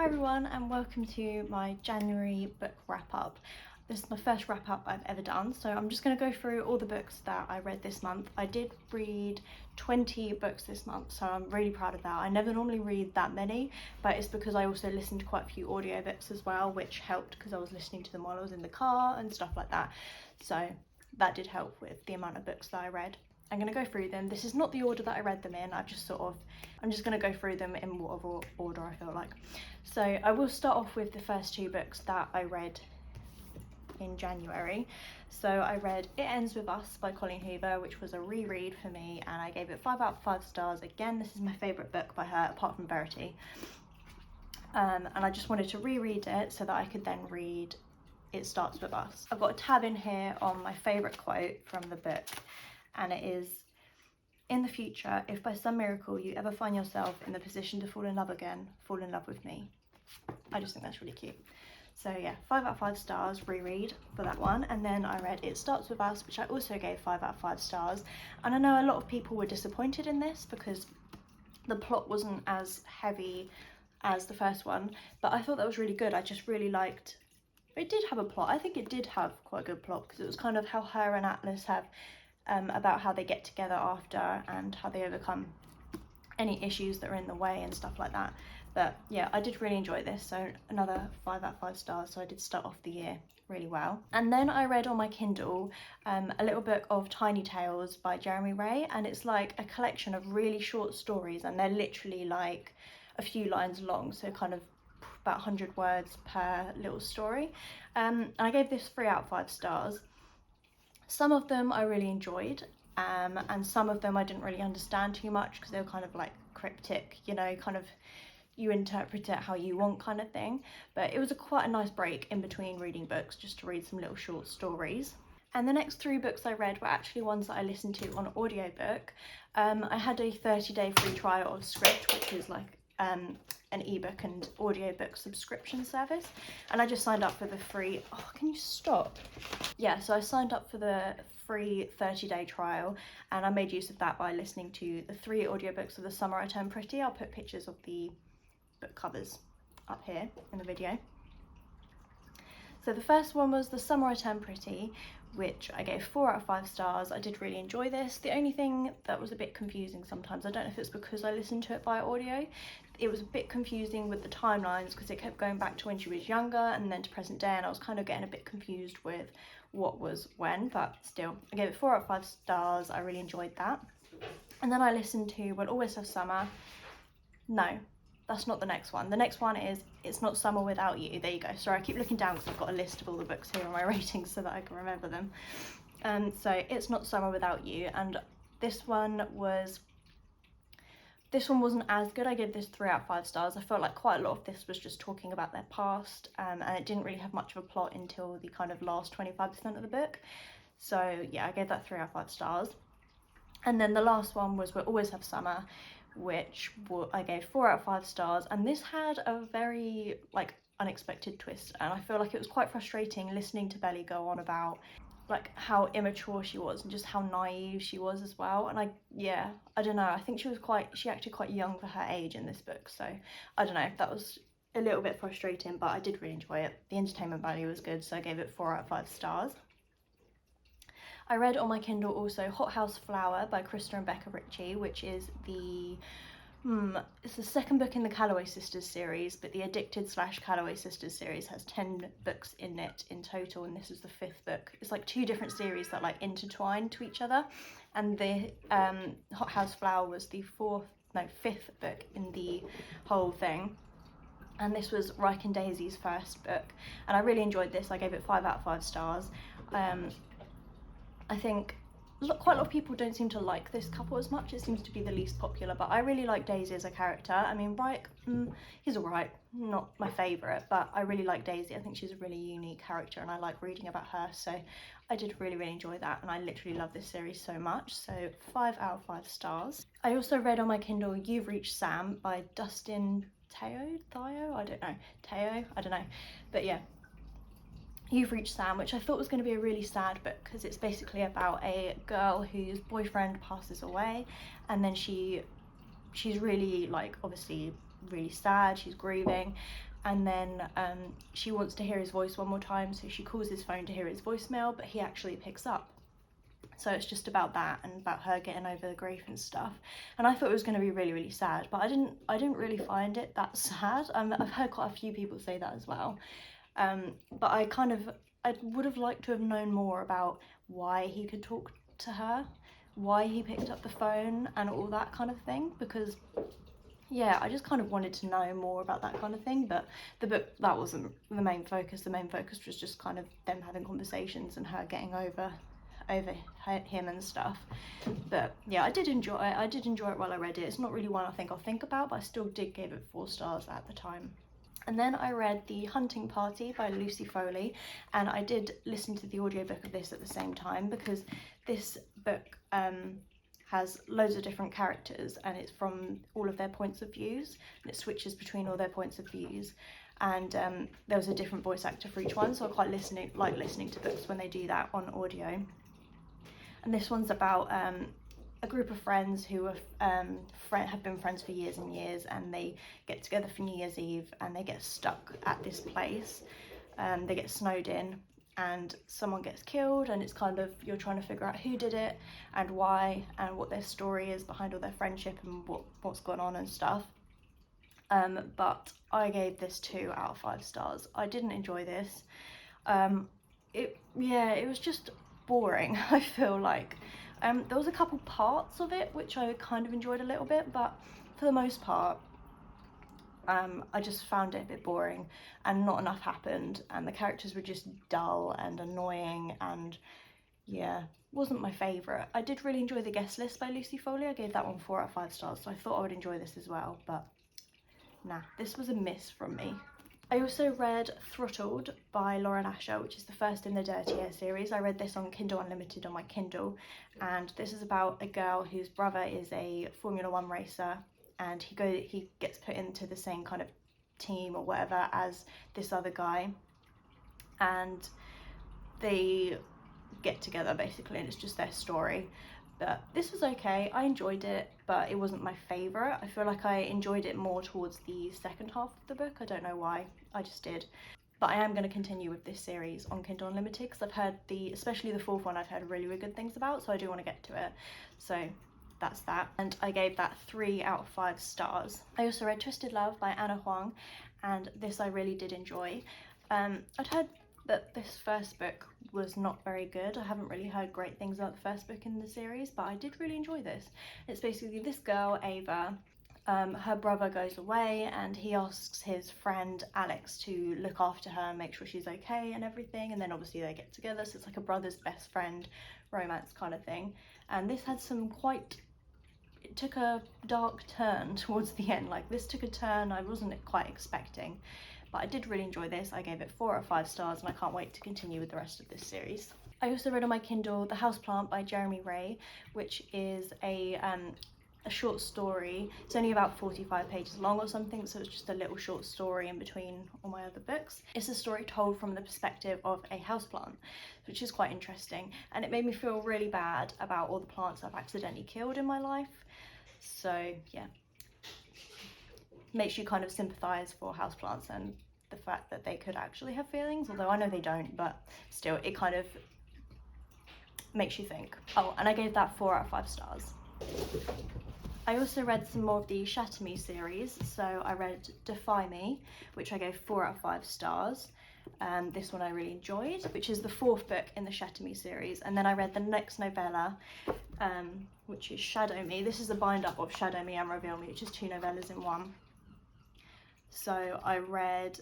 Hi everyone and welcome to my January book wrap up. This is my first wrap up I've ever done, so I'm just going to go through all the books that I read this month. I did read 20 books this month, so I'm really proud of that. I never normally read that many, but it's because I also listened to quite a few audiobooks as well, which helped because I was listening to them while I was in the car and stuff like that. So that did help with the amount of books that I read. I'm going to go through them. This is not the order that I read them in. I'm just going to go through them in whatever order I feel like. So I will start off with the first two books that I read in January. So I read It Ends With Us by Colleen Hoover, which was a reread for me, and I gave it 5 out of 5 stars. Again, this is my favourite book by her, apart from Verity. And I just wanted to reread it so that I could then read It Starts With Us. I've got a tab in here on my favourite quote from the book, and it is, "In the future, if by some miracle you ever find yourself in the position to fall in love again, fall in love with me." I just think that's really cute. So yeah, 5 out of 5 stars reread for that one. And then I read It Starts With Us, which I also gave 5 out of 5 stars. And I know a lot of people were disappointed in this because the plot wasn't as heavy as the first one, but I thought that was really good. I just really liked, it did have a plot. I think it did have quite a good plot because it was kind of how her and Atlas have about how they get together after and how they overcome any issues that are in the way and stuff like that. But yeah, I did really enjoy this, so another 5 out of 5 stars. So I did start off the year really well. And then I read on my Kindle a little book of Tiny Tales by Jeremy Ray, and it's like a collection of really short stories, and they're literally like a few lines long, so kind of about 100 words per little story. And I gave this 3 out of 5 stars. Some of them I really enjoyed, and some of them I didn't really understand too much because they were kind of like cryptic, you know, kind of you interpret it how you want kind of thing. But it was quite a nice break in between reading books just to read some little short stories. And the next 3 books I read were actually ones that I listened to on audiobook. I had a 30-day free trial of Script, which is like an ebook and audiobook subscription service, and I just signed up for the free, oh can you stop, yeah, so I signed up for the free 30-day trial, and I made use of that by listening to the 3 audiobooks of The Summer I Turned Pretty. I'll put pictures of the book covers up here in the video. So the first one was The Summer I Turned Pretty, which I gave 4 out of 5 stars. I did really enjoy this. The only thing that was a bit confusing sometimes, I don't know if it's because I listened to it by audio, it was a bit confusing with the timelines because it kept going back to when she was younger and then to present day, and I was kind of getting a bit confused with what was when, but still, I gave it 4 out of 5 stars. I really enjoyed that. And then I listened to We'll Always Have Summer. No, that's not the next one. The next one is It's Not Summer Without You. There you go. Sorry, I keep looking down because I've got a list of all the books here on my ratings so that I can remember them. So It's Not Summer Without You, and this one wasn't as good. I gave this 3 out of 5 stars. I felt like quite a lot of this was just talking about their past, and it didn't really have much of a plot until the kind of last 25% of the book. So yeah, I gave that 3 out of 5 stars. And then the last one was We'll Always Have Summer, which I gave 4 out of 5 stars, and this had a very like unexpected twist, and I feel like it was quite frustrating listening to Belly go on about like how immature she was and just how naive she was as well. And I don't know, I think she acted quite young for her age in this book, so I don't know, that was a little bit frustrating, but I did really enjoy it. The entertainment value was good, so I gave it 4 out of 5 stars. I read on my Kindle also Hothouse Flower by Krista and Becca Ritchie, which is it's the second book in the Calloway Sisters series, but the Addicted/Calloway Sisters series has 10 books in it in total, and this is the 5th book. It's like 2 different series that like intertwine to each other, and the Hothouse Flower was the 5th book in the whole thing. And this was Ryke and Daisy's first book, and I really enjoyed this. I gave it 5 out of 5 stars. I think quite a lot of people don't seem to like this couple as much. It seems to be the least popular, but I really like Daisy as a character. I mean, Ryke, he's alright, not my favourite, but I really like Daisy. I think she's a really unique character and I like reading about her, so I did really enjoy that, and I literally love this series so much, so 5 out of 5 stars. I also read on my Kindle You've Reached Sam by Dustin Thao, I don't know, but yeah, You've Reached Sam, which I thought was going to be a really sad book because it's basically about a girl whose boyfriend passes away, and then she's really like obviously really sad, she's grieving, and then she wants to hear his voice one more time, so she calls his phone to hear his voicemail, but he actually picks up. So it's just about that and about her getting over the grief and stuff. And I thought it was going to be really, really sad, but I didn't really find it that sad. I've heard quite a few people say that as well. But I would have liked to have known more about why he could talk to her, why he picked up the phone and all that kind of thing, because yeah, I just kind of wanted to know more about that kind of thing. But the book, that wasn't the main focus. The main focus was just kind of them having conversations and her getting over him and stuff. But yeah, I did enjoy it while I read it. It's not really one I think I'll think about, but I still did give it 4 stars at the time. And then I read The Hunting Party by Lucy Foley, and I did listen to the audiobook of this at the same time, because this book has loads of different characters and it's from all of their points of views, and it switches between all their points of views, and there was a different voice actor for each one, so I quite like listening to books when they do that on audio. And this one's about a group of friends who have been friends for years and years, and they get together for New Year's Eve and they get stuck at this place. They get snowed in and someone gets killed, and it's kind of, you're trying to figure out who did it and why and what their story is behind all their friendship and what's gone on and stuff. But I gave this 2 out of 5 stars. I didn't enjoy this. It was just boring, I feel like. There was a couple parts of it which I kind of enjoyed a little bit, but for the most part I just found it a bit boring and not enough happened, and the characters were just dull and annoying, and yeah, wasn't my favourite. I did really enjoy The Guest List by Lucy Foley. I gave that one 4 out of 5 stars, so I thought I would enjoy this as well, but nah, this was a miss from me. I also read Throttled by Lauren Asher, which is the first in the Dirty Air series. I read this on Kindle Unlimited on my Kindle, and this is about a girl whose brother is a Formula 1 racer, and he gets put into the same kind of team or whatever as this other guy, and they get together basically, and it's just their story. But this was okay, I enjoyed it, but it wasn't my favourite. I feel like I enjoyed it more towards the second half of the book. I don't know why, I just did. But I am going to continue with this series on Kindle Unlimited, because I've heard especially the 4th one, I've heard really, really good things about, so I do want to get to it. So that's that, and I gave that 3 out of 5 stars. I also read Twisted Love by Ana Huang, and this I really did enjoy. I'd heard that this first book was not very good. I haven't really heard great things about the first book in the series, but I did really enjoy this. It's basically this girl, Ava, her brother goes away and he asks his friend Alex to look after her and make sure she's okay and everything, and then obviously they get together, so it's like a brother's best friend romance kind of thing. And this had it took a dark turn towards the end. Like, this took a turn I wasn't quite expecting. But I did really enjoy this. I gave it 4 out of 5 stars, and I can't wait to continue with the rest of this series. I also read on my Kindle The Houseplant by Jeremy Ray, which is a short story. It's only about 45 pages long or something, so it's just a little short story in between all my other books. It's a story told from the perspective of a houseplant, which is quite interesting, and it made me feel really bad about all the plants I've accidentally killed in my life. So yeah, makes you kind of sympathise for houseplants and the fact that they could actually have feelings, although I know they don't, but still, it kind of makes you think. Oh, and I gave that 4 out of 5 stars. I also read some more of the Shatter Me series, so I read Defy Me, which I gave 4 out of 5 stars. This one I really enjoyed, which is the 4th book in the Shatter Me series. And then I read the next novella, which is Shadow Me. This is a bind-up of Shadow Me and Reveal Me, which is 2 novellas in one. So I read,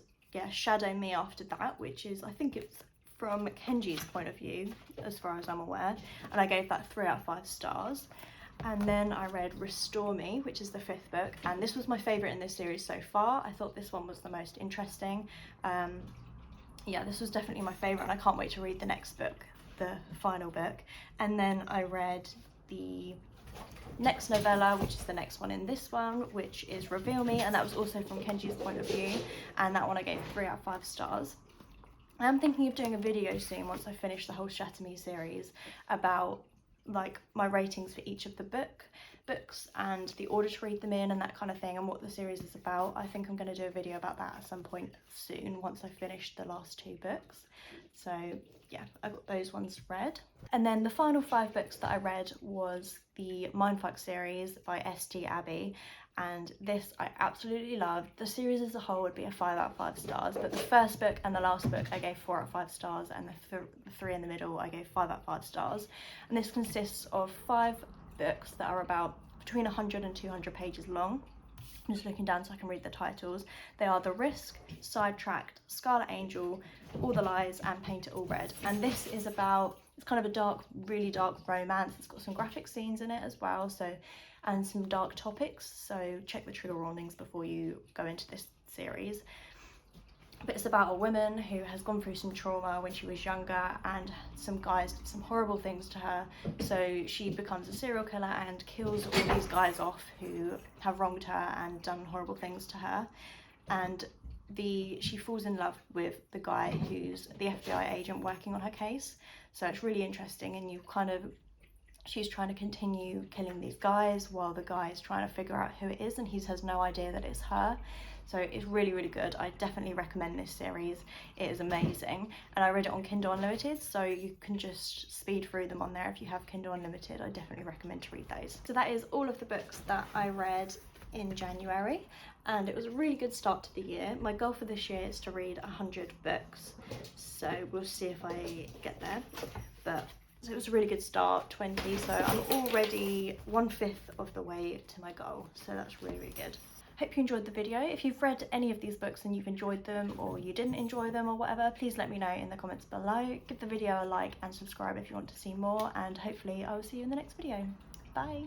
Shadow Me after that, which is, I think it's from Kenji's point of view, as far as I'm aware, and I gave that 3 out of 5 stars. And then I read Restore Me, which is the 5th book, and this was my favourite in this series so far. I thought this one was the most interesting. Yeah, this was definitely my favourite, and I can't wait to read the next book, the final book. And then I read the next novella, which is the next one in this one, which is Reveal Me, and that was also from Kenji's point of view, and that one I gave 3 out of 5 stars. I am thinking of doing a video soon, once I finish the whole Shatter Me series, about like my ratings for each of the book, books and the order to read them in and that kind of thing, and what the series is about. I think I'm going to do a video about that at some point soon once I finish the last 2 books. So yeah, I got those ones read. And then the final 5 books that I read was the Mindfuck series by S.T. Abbey, and this I absolutely loved. The series as a whole would be a 5 out of 5 stars, but the first book and the last book I gave 4 out of 5 stars, and the 3 in the middle I gave 5 out of 5 stars. And this consists of 5 books that are about between 100 and 200 pages long. I'm just looking down so I can read the titles. They are The Risk, Sidetracked, Scarlet Angel, All the Lies, and Paint It All Red. And this is about, it's kind of a dark, really dark romance. It's got some graphic scenes in it as well, so, and some dark topics, so check the trigger warnings before you go into this series. But it's about a woman who has gone through some trauma when she was younger, and some guys did some horrible things to her, so she becomes a serial killer and kills all these guys off who have wronged her and done horrible things to her. And she falls in love with the guy who's the FBI agent working on her case, so it's really interesting, and you kind of, she's trying to continue killing these guys while the guy is trying to figure out who it is, and he has no idea that it's her. So it's really, really good. I definitely recommend this series. It is amazing. And I read it on Kindle Unlimited, so you can just speed through them on there if you have Kindle Unlimited. I definitely recommend to read those. So that is all of the books that I read in January, and it was a really good start to the year. My goal for this year is to read 100 books, so we'll see if I get there. But so it was a really good start, 20, so I'm already 1/5 of the way to my goal, so that's really, really good. Hope you enjoyed the video. If you've read any of these books and you've enjoyed them, or you didn't enjoy them or whatever, please let me know in the comments below. Give the video a like and subscribe if you want to see more, and hopefully I will see you in the next video. Bye!